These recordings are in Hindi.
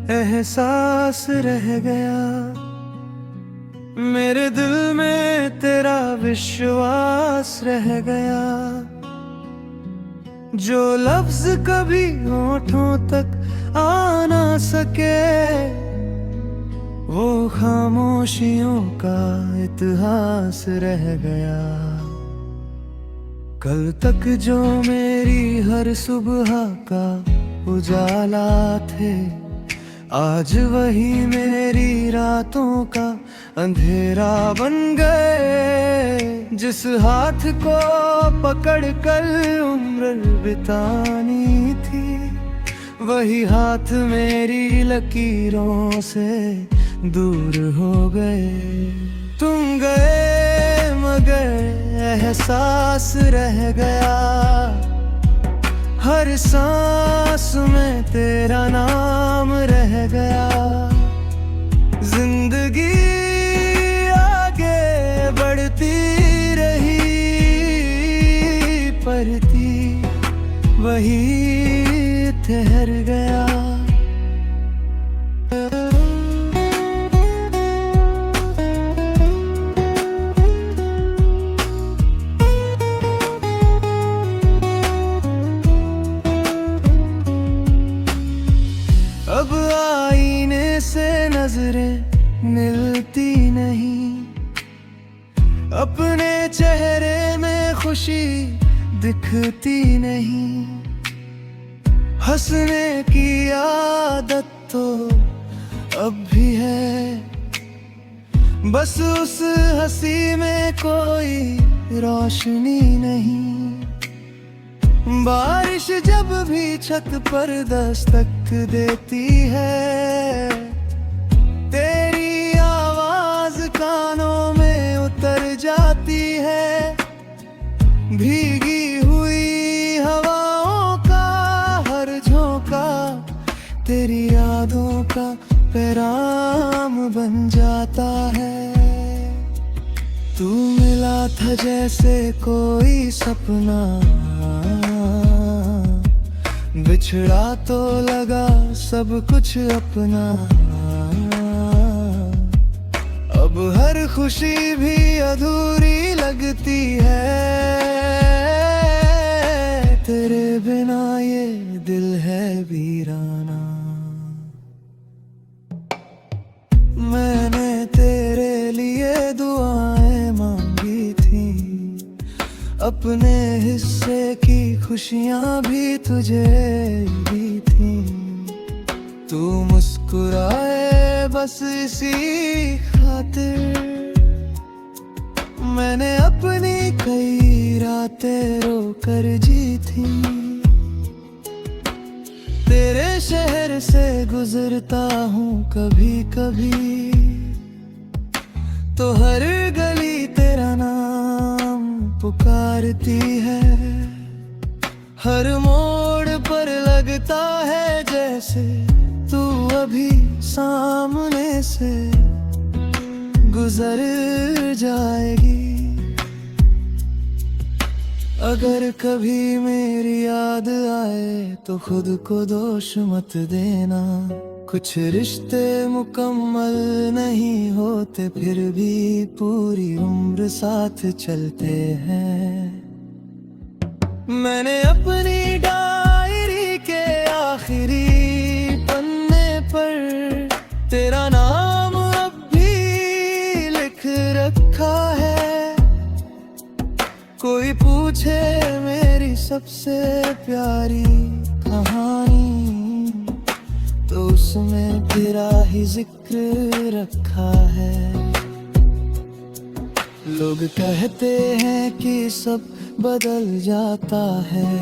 एहसास रह गया, मेरे दिल में तेरा विश्वास रह गया। जो लफ्ज कभी होठों तक आ ना सके, वो खामोशियों का इतिहास रह गया। कल तक जो मेरी हर सुबह का उजाला थे, आज वही मेरी रातों का अंधेरा बन गए। जिस हाथ को पकड़ कर उम्र बितानी थी, वही हाथ मेरी लकीरों से दूर हो गए। तुम गए मगर एहसास रह गया, हर सांस में तेरा नाम रह गया। जिंदगी आगे बढ़ती रही, पढ़ती वही ठहर गया। अब आईने से नजरें मिलती नहीं, अपने चेहरे में खुशी दिखती नहीं। हंसने की आदत तो अब भी है, बस उस हंसी में कोई रोशनी नहीं। बारिश जब भी छत पर दस्तक देती है, तेरी आवाज कानों में उतर जाती है। भीगी हुई हवाओं का हर झोंका तेरी यादों का पैगाम बन जाता है। तू मिला था जैसे कोई सपना, बिछड़ा तो लगा सब कुछ अपना। अब हर खुशी भी अधूरी लगती है, तेरे बिना ये दिल है वीराना। मैंने तेरे लिए दुआएं मांगी थी, अपने हिस्से की खुशियां भी तुझे दी थी। तू मुस्कुराए बस इसी खातिर, मैंने अपनी कई रातें रोकर जी थी। तेरे शहर से गुजरता हूँ कभी कभी, तो हर गली तेरा नाम पुकारती है। हर मोड़ पर लगता है जैसे तू अभी सामने से गुजर जाएगी। अगर कभी मेरी याद आए तो खुद को दोष मत देना, कुछ रिश्ते मुकम्मल नहीं होते फिर भी पूरी उम्र साथ चलते हैं। मैंने अपनी डायरी के आखिरी पन्ने पर तेरा नाम अब भी लिख रखा है। कोई पूछे मेरी सबसे प्यारी कहानी, तो उसमें तेरा ही जिक्र रखा है। लोग कहते हैं कि सब बदल जाता है,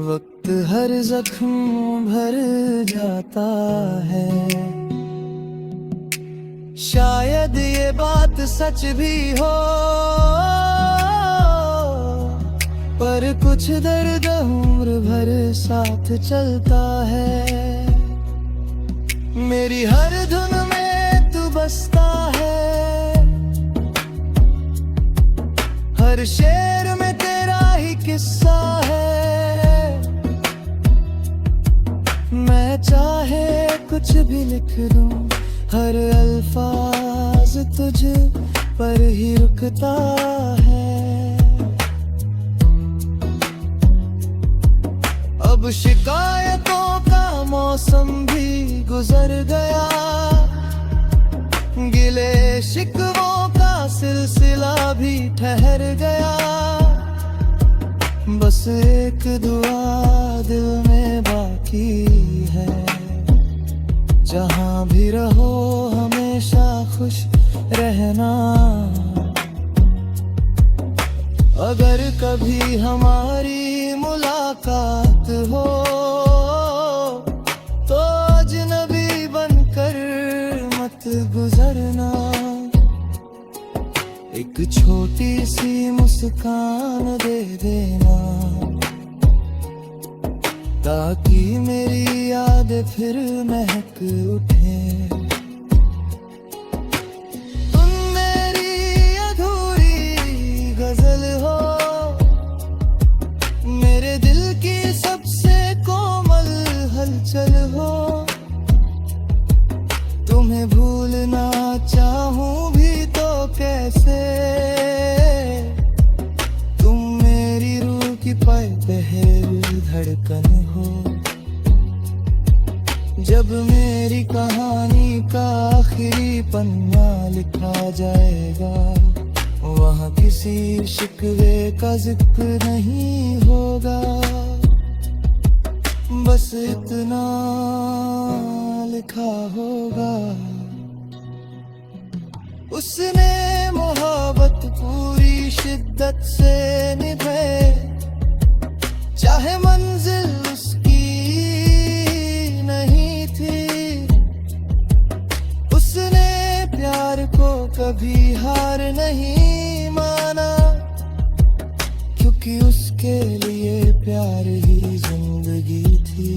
वक्त हर जख्म भर जाता है। शायद ये बात सच भी हो, पर कुछ दर्द उम्र भर साथ चलता है। मेरी हर धुन में तू बसता है, हर शेर में तेरा ही किस्सा है। मैं चाहे कुछ भी लिख दूं, हर अल्फाज तुझ पर ही रुकता है। अब शिकायतों का मौसम भी गुजर गया, गिले शिकवों का सिलसिला भी ठहर गया। बस एक दुआ दिल में बाकी है, जहां भी रहो हमेशा खुश रहना। अगर कभी हमारी मुलाकात हो तो अजनबी बनकर मत गुजरना। एक छोटी सी मुस्कान दे देना, ताकि मेरी याद फिर महक उठे। तुम मेरी अधूरी गजल हो, मेरे दिल की सबसे कोमल हलचल हो। तुम्हें भूलना चाहूं भी तो कैसे, तुम मेरी रूह की पहली धड़कन हो। जब मेरी कहानी का आखिरी पन्ना लिखा जाएगा, वहाँ किसी शिकवे का जिक्र नहीं होगा। बस इतना लिखा होगा, उसने मोहब्बत पूरी शिद्दत से निभाए, चाहे मंजिल उसकी नहीं थी। उसने प्यार को कभी हार नहीं माना, क्योंकि उसके लिए प्यार ही जिंदगी थी।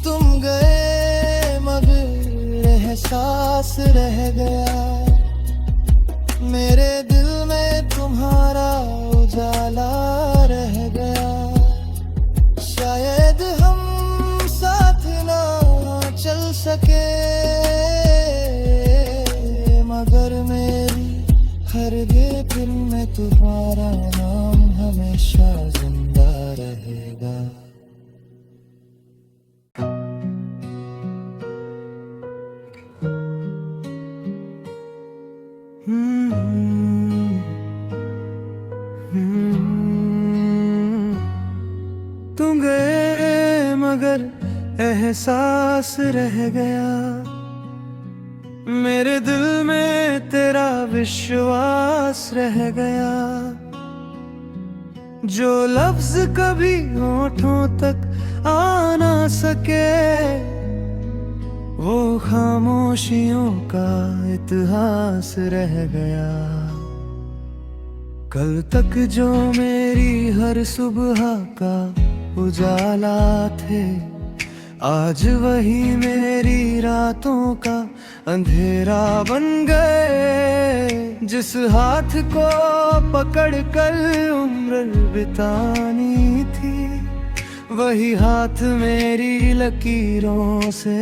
तुम गए मगर एहसास रह गया, मेरे दिल में तुम्हारा उजाला रह गया। शायद हम साथ ना चल सके, मगर मेरी हर बेफिर में तुम्हारा नाम हमेशा जिंदा रहेगा। तुम गए मगर एहसास रह गया, मेरे दिल में तेरा विश्वास रह गया। जो लफ्ज कभी होठों तक आ ना सके, वो खामोशियों का इतिहास रह गया। कल तक जो मेरी हर सुबह का उजाला थे, आज वही मेरी रातों का अंधेरा बन गए। जिस हाथ को पकड़ कर उम्र बितानी थी, वही हाथ मेरी लकीरों से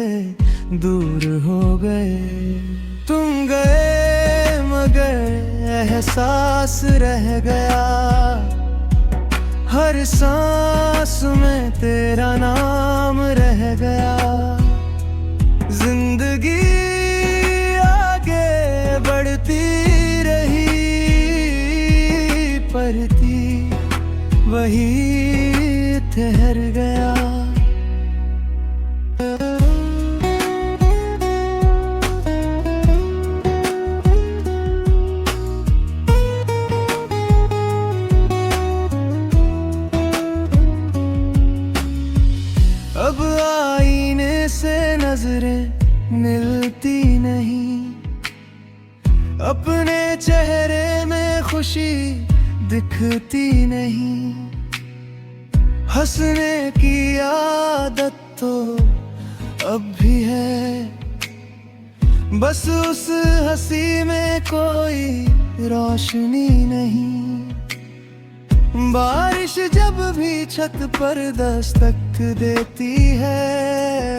दूर हो गए। तुम गए मगर एहसास रह गया, हर सांस में तेरा नाम रह गया। जिंदगी आगे बढ़ती रही, पढ़ती वही ठहर गया। अब आईने से नजरें मिलती नहीं, अपने चेहरे में खुशी दिखती नहीं। हंसने की आदत तो अब भी है, बस उस हंसी में कोई रोशनी नहीं। बारिश जब भी छत पर दस्तक तक देती है।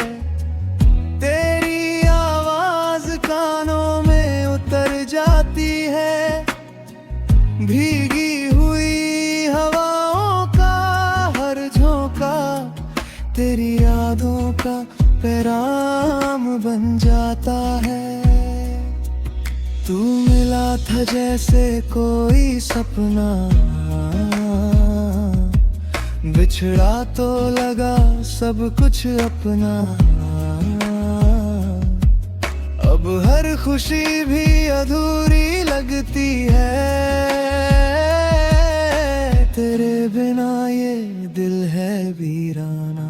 तेरी आवाज कानों में उतर जाती है। भीगी हुई हवाओं का हर झोंका तेरी यादों का पैगाम बन जाता है। तू मिला था जैसे कोई सपना, बिछड़ा तो लगा सब कुछ अपना। अब हर खुशी भी अधूरी लगती है। तेरे बिना ये दिल है वीराना।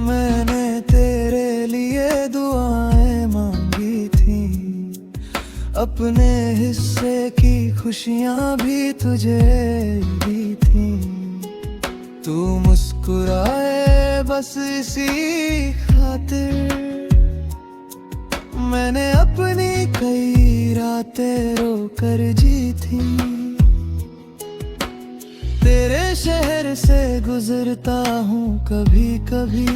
मैंने तेरे लिए दुआएं मांगी थी, अपने हिस्से की खुशियां भी तुझे दी थी। तू मुस्कुराए बस इसी खातिर, मैंने अपनी कई रातें रोकर जी थी। तेरे शहर से गुजरता हूँ कभी कभी,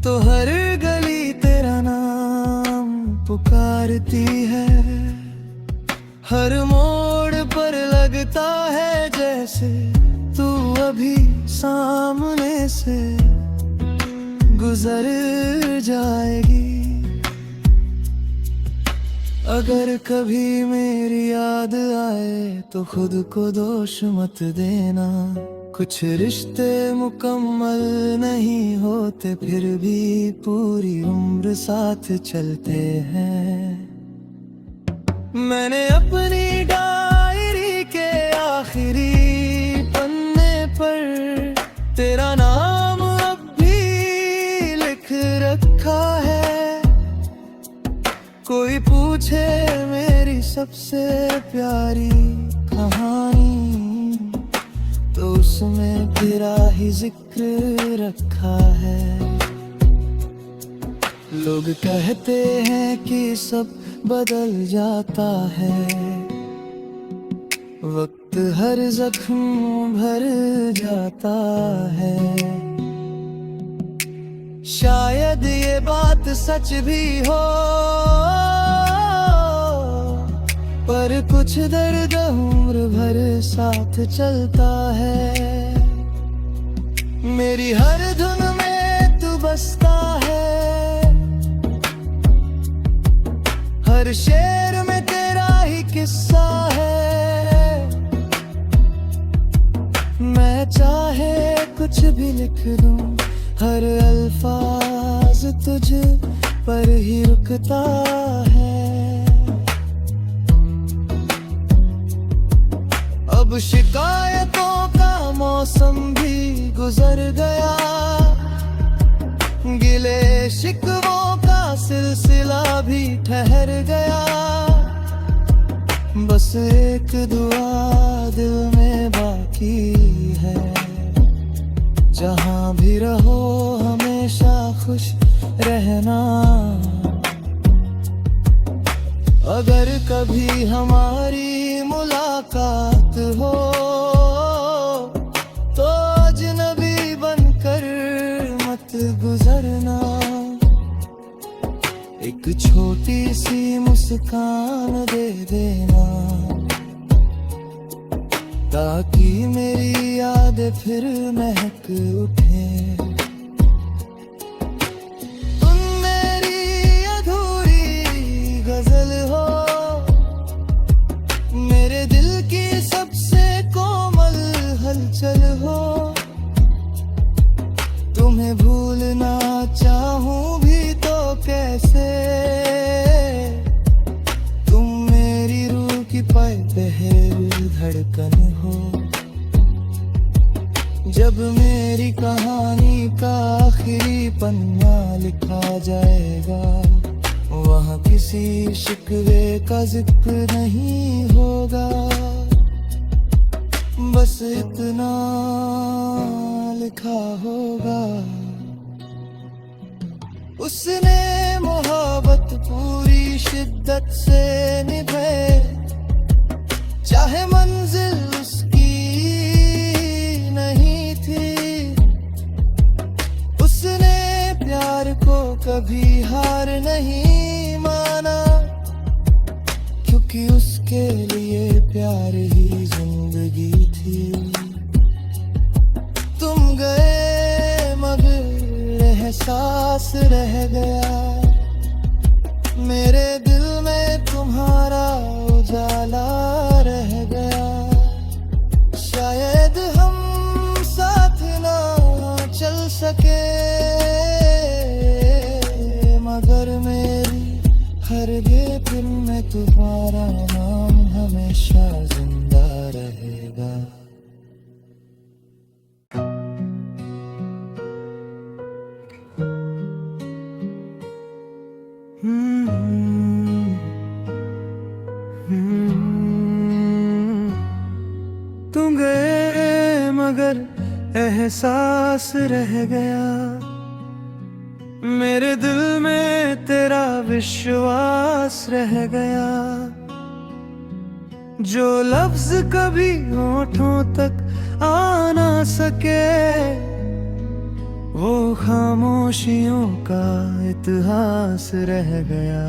तो हर गली तेरा नाम पुकारती है। हर मोड़ पर लगता है जैसे तू अभी सामने से गुजर जाएगी। अगर कभी मेरी याद आए तो खुद को दोष मत देना। कुछ रिश्ते मुकम्मल नहीं होते, फिर भी पूरी उम्र साथ चलते हैं। मैंने अपनी डायरी के आखिरी पन्ने पर तेरा नाम अब भी लिख रखा है। कोई पूछे मेरी सबसे प्यारी कहानी, तो उसमें तेरा ही जिक्र रखा है। लोग कहते हैं कि सब बदल जाता है, वक्त हर जख्म भर जाता है। शायद ये बात सच भी हो, पर कुछ दर्द उम्र भर साथ चलता है। मेरी हर धुन में तू बसता है, हर शेर में तेरा ही किस्सा है। मैं चाहे कुछ भी लिख दूं, हर अल्फाज तुझ पर ही रुकता है। अब शिकायतों का मौसम भी गुजर गया, गिले शिकवों का सिलसिला भी ठहर गया। बस एक दुआ दिल में बाकी है, जहाँ भी रहो हमेशा खुश रहना। अगर कभी हमारी मुलाकात हो तो अजनबी बनकर मत गुजरना। एक छोटी सी मुस्कान दे देना, ताकि मेरी याद फिर महक उठे। तुम मेरी अधूरी गजल हो, मेरे दिल की सबसे कोमल हलचल हो। तुम्हें भूलना चाहूं भी तो कैसे, तुम मेरी रूह की पहली धड़कन हो। जब मेरी कहानी का आखिरी पन्ना लिखा जाएगा, वहाँ किसी शिकवे का जिक्र नहीं होगा। बस इतना लिखा होगा, उसने मोहब्बत पूरी शिद्दत से निभाए, चाहे मंजिल उसकी नहीं माना, क्योंकि उसके लिए प्यार ही जिंदगी थी। तुम गए मगर एहसास रह गया, मेरे दिल में तुम्हारा उजाला रह गया। शायद हम साथ ना चल सके, मगर मेरी हर दिल में तुम्हारा नाम हमेशा जिंदा रहेगा। तुम गए मगर एहसास रह गया, मेरे दिल में तेरा विश्वास रह गया। जो लफ्ज कभी होठों तक आ ना सके, वो खामोशियों का इतिहास रह गया।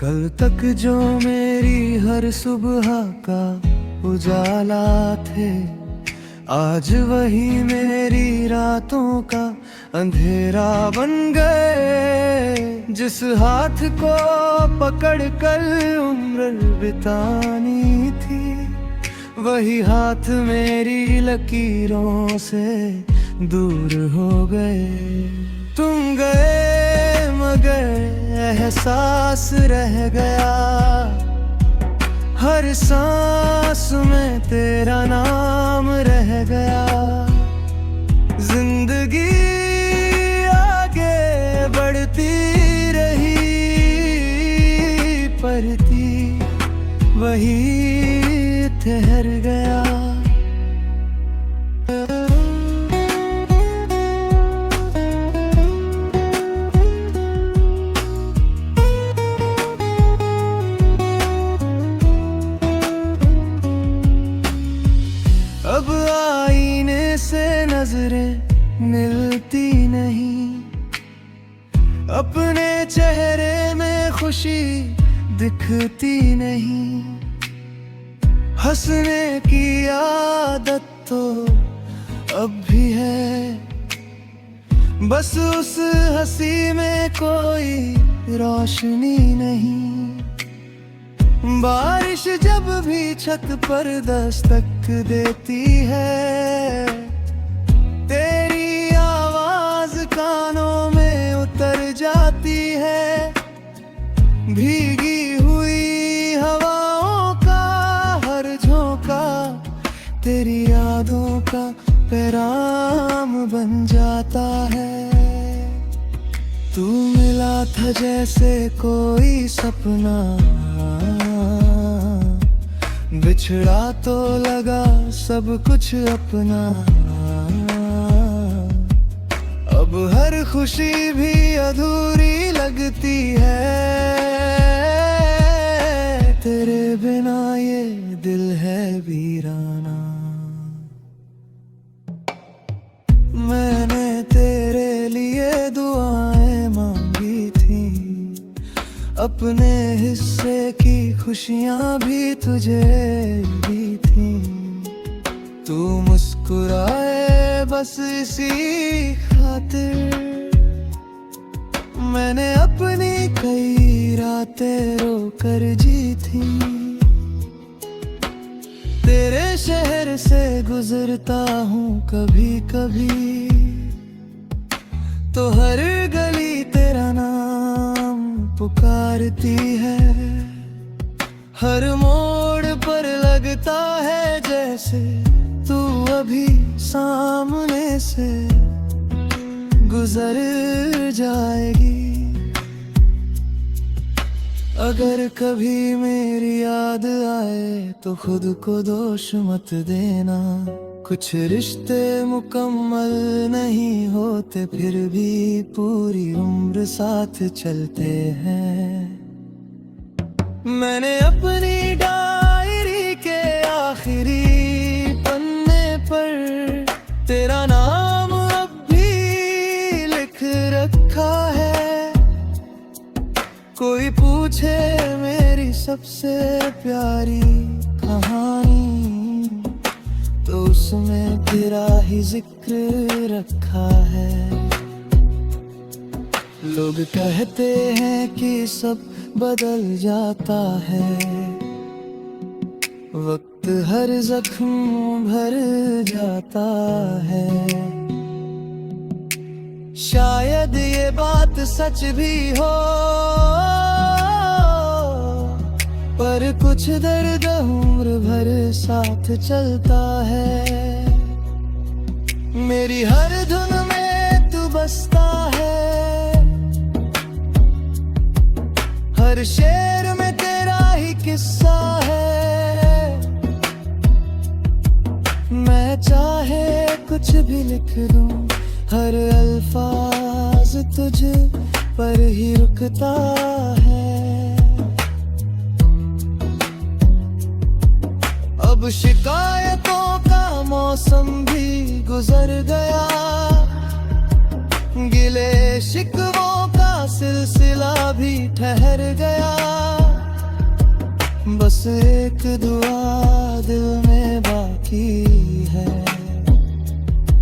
कल तक जो मेरी हर सुबह का उजाला थे, आज वही मेरी रातों का अंधेरा बन गए। जिस हाथ को पकड़ कर उम्र बितानी थी, वही हाथ मेरी लकीरों से दूर हो गए। तुम गए मगर एहसास रह गया, हर सांस में तेरा नाम रह गया। जिंदगी आगे बढ़ती रही, पढ़ती वही ठहर गया। अब आईने से नजरें मिलती नहीं, अपने चेहरे में खुशी दिखती नहीं। हंसने की आदत तो अब भी है, बस उस हंसी में कोई रोशनी नहीं। बारिश जब भी छत पर दस्तक देती है, तेरी आवाज कानों में उतर जाती है। भीगी हुई हवाओं का हर झोंका तेरी यादों का पैगाम बन जाता है। तू मिला था जैसे कोई सपना, बिछड़ा तो लगा सब कुछ अपना। अब हर खुशी भी अधूरी लगती है, तेरे बिना ये दिल है वीराना। मैंने तेरे लिए दुआएं मांगी थी, अपने हिस्से की खुशियां भी तुझे दी थी। तू मुस्कुराए बस इसी खातिर, मैंने अपनी कई रातें रोकर जी थी। तेरे शहर से गुजरता हूँ कभी कभी, तो हर गली तेरा नाम पुकारती है। हर मोड़ पर लगता है जैसे तू अभी सामने से गुजर जाएगी। अगर कभी मेरी याद आए तो खुद को दोष मत देना, कुछ रिश्ते मुकम्मल नहीं होते फिर भी पूरी उम्र साथ चलते हैं। मैंने अपनी डायरी के आखिरी पन्ने पर तेरा नाम अब भी लिख रखा है। सबसे प्यारी कहानी, तो उसमें तेरा ही जिक्र रखा है। लोग कहते हैं कि सब बदल जाता है, वक्त हर जख्म भर जाता है। शायद ये बात सच भी हो, पर कुछ दर्द उम्र भर साथ चलता है। मेरी हर धुन में तू बसता है, हर शेर में तेरा ही किस्सा है। मैं चाहे कुछ भी लिख दूं, हर अल्फाज तुझ पर ही रुकता है। अब शिकायतों का मौसम भी गुजर गया, गिले शिकवों का सिलसिला भी ठहर गया। बस एक दुआ दिल में बाकी है,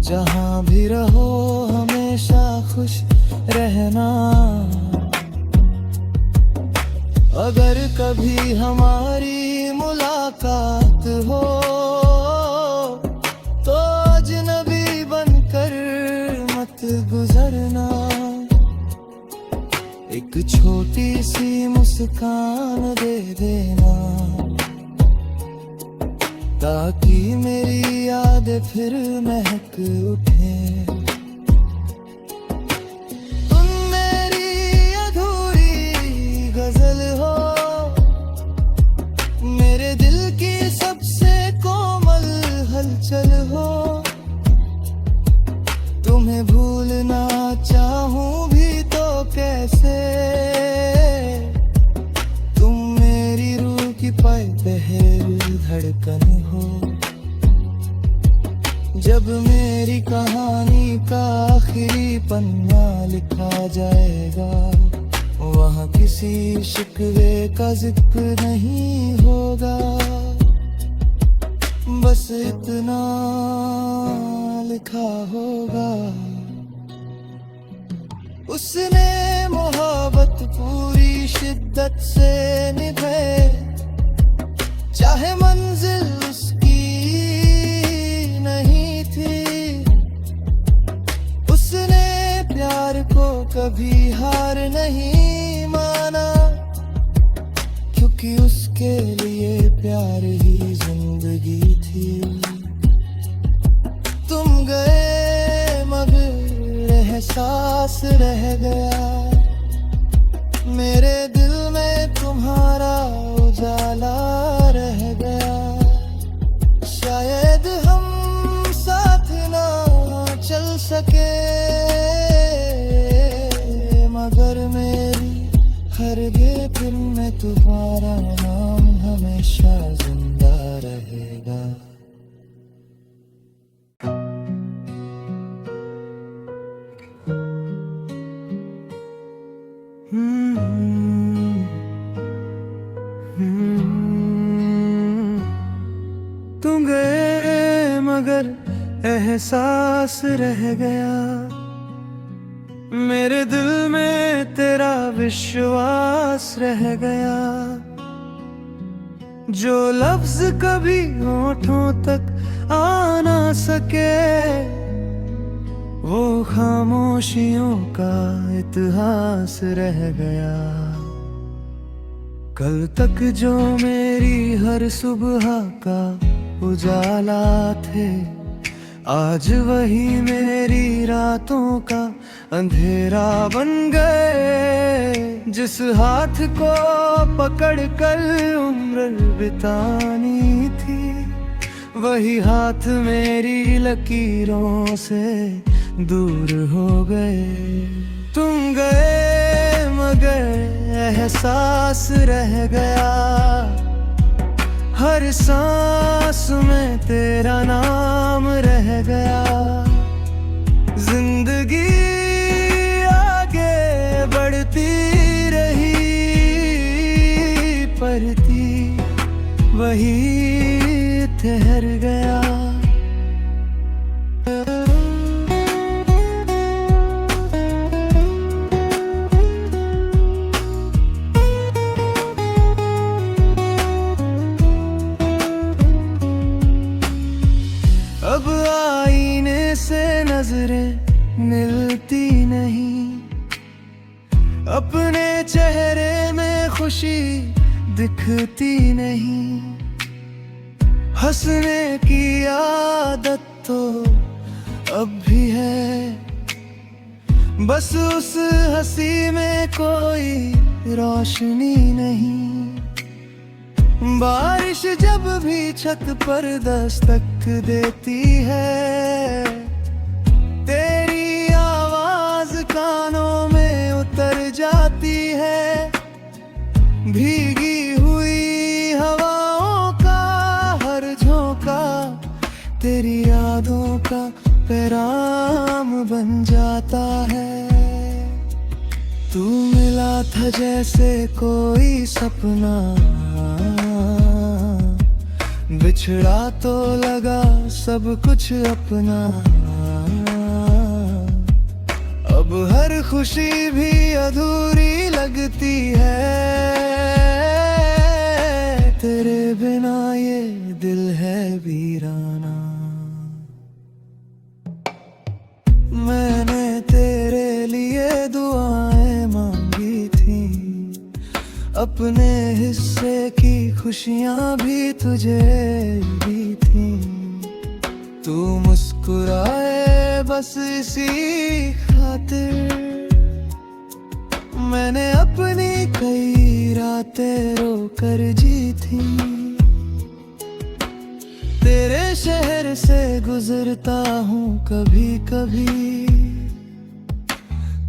जहां भी रहो हमेशा खुश रहना। अगर कभी हमारी मुलाकात हो, तो अजनबी बनकर मत गुजरना। एक छोटी सी मुस्कान दे देना, ताकि मेरी याद फिर महक उठे। तुम मेरी अधूरी गजल हो, मेरे दिल की सबसे कोमल हलचल हो। तुम्हें भूलना चाहूं भी तो कैसे, तुम मेरी रूह की पहली धड़कन हो। जब मेरी कहानी का आखिरी पन्ना लिखा जाएगा, वहाँ किसी शिकवे का जिक्र नहीं होगा। बस इतना लिखा होगा, उसने मोहब्बत पूरी शिद्दत से निभाए, चाहे मंजिल उसकी नहीं थी। उसने प्यार को कभी हार नहीं माना, क्योंकि उसके लिए प्यार ही जिंदगी थी। तुम गए मगर एहसास रह गया, मेरे दिल में तुम्हारा उजाला रह गया। शायद हम साथ ना चल सके, मगर मेरी हरगे फिर में तुम्हारा नाम हमेशा जिंदा रहेगा। तुम गए मगर एहसास रह गया, मेरे दिल में तेरा विश्वास रह गया। जो लफ्ज कभी होठों तक आ ना सके, वो खामोशियों का इतिहास रह गया। कल तक जो मेरी हर सुबह का उजाला थे, आज वही मेरी रातों का अंधेरा बन गए। जिस हाथ को पकड़ कर उम्र बितानी थी, वही हाथ मेरी लकीरों से दूर हो गए। तुम गए मगर एहसास रह गया, हर सांस में तेरा नाम रह गया। जिंदगी आगे बढ़ती रही, पर ठहर गया। अब आईने से नजरें मिलती नहीं, अपने चेहरे में खुशी दिखती नहीं। हंसने की आदत तो अब भी है, बस उस हंसी में कोई रोशनी नहीं। बारिश जब भी छत पर दस्तक देती है, तेरी आवाज कानों में उतर जाती है। भीगी हुई हवाओं का हर झोंका तेरी यादों का पैगाम बन जाता है। तू मिला था जैसे कोई सपना, बिछड़ा तो लगा सब कुछ अपना। अब हर खुशी भी अधूरी लगती है, तेरे बिना ये दिल है वीराना। मैंने तेरे लिए दुआएं मांगी थी, अपने हिस्से की खुशियां भी तुझे दी थी। तू मुस्कुराए बस इसी खातिर, मैंने अपनी कई रातें रोकर जी थी। तेरे शहर से गुजरता हूँ कभी कभी,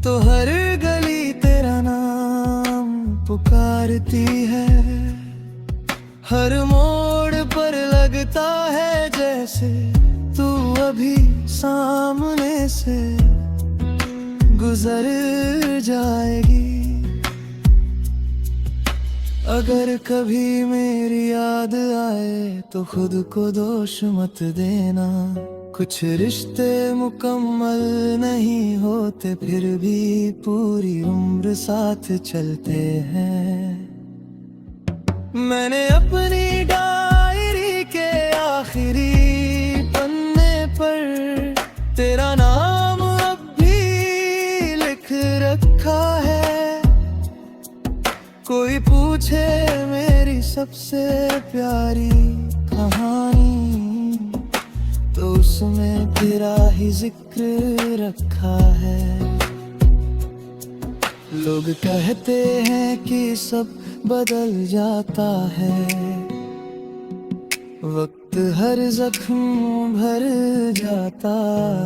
तो हर गली तेरा नाम पुकारती है। हर मोड़ पर लगता है जैसे तू अभी सामने से गुजर जाएगी। अगर कभी मेरी याद आए तो खुद को दोष मत देना। कुछ रिश्ते मुकम्मल नहीं होते, फिर भी पूरी उम्र साथ चलते हैं। मैंने अपनी डायरी के आखिरी पन्ने पर तेरा नाम अब भी लिख रखा है। कोई पूछे मेरी सबसे प्यारी कहानी, तो उसमें तेरा ही जिक्र रखा है। लोग कहते हैं कि सब बदल जाता है, वक्त हर जख्म भर जाता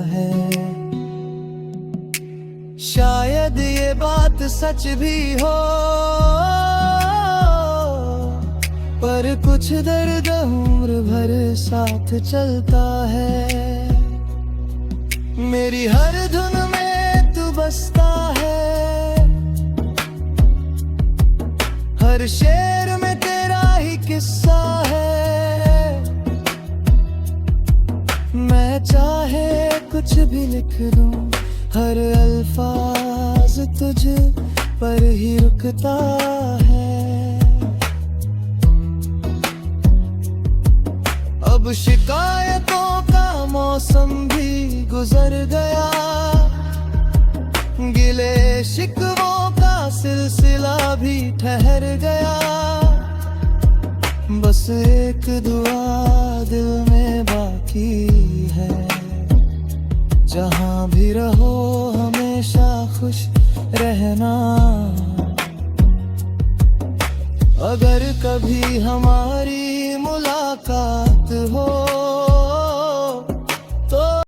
है। शायद ये बात सच भी हो, पर कुछ दर्द उम्र भर साथ चलता है। मेरी हर धुन में तू बसता है, हर शेर में तेरा ही किस्सा है। मैं चाहे कुछ भी लिख दूं, हर अल्फाज तुझ पर ही रुकता है। अब शिकायतों का मौसम भी गुजर गया, गिले शिकवों का सिलसिला भी ठहर गया। बस एक दुआ दिल में बाकी है, जहां भी रहो हमेशा खुश रहना। अगर कभी हमारी मुलाकात हो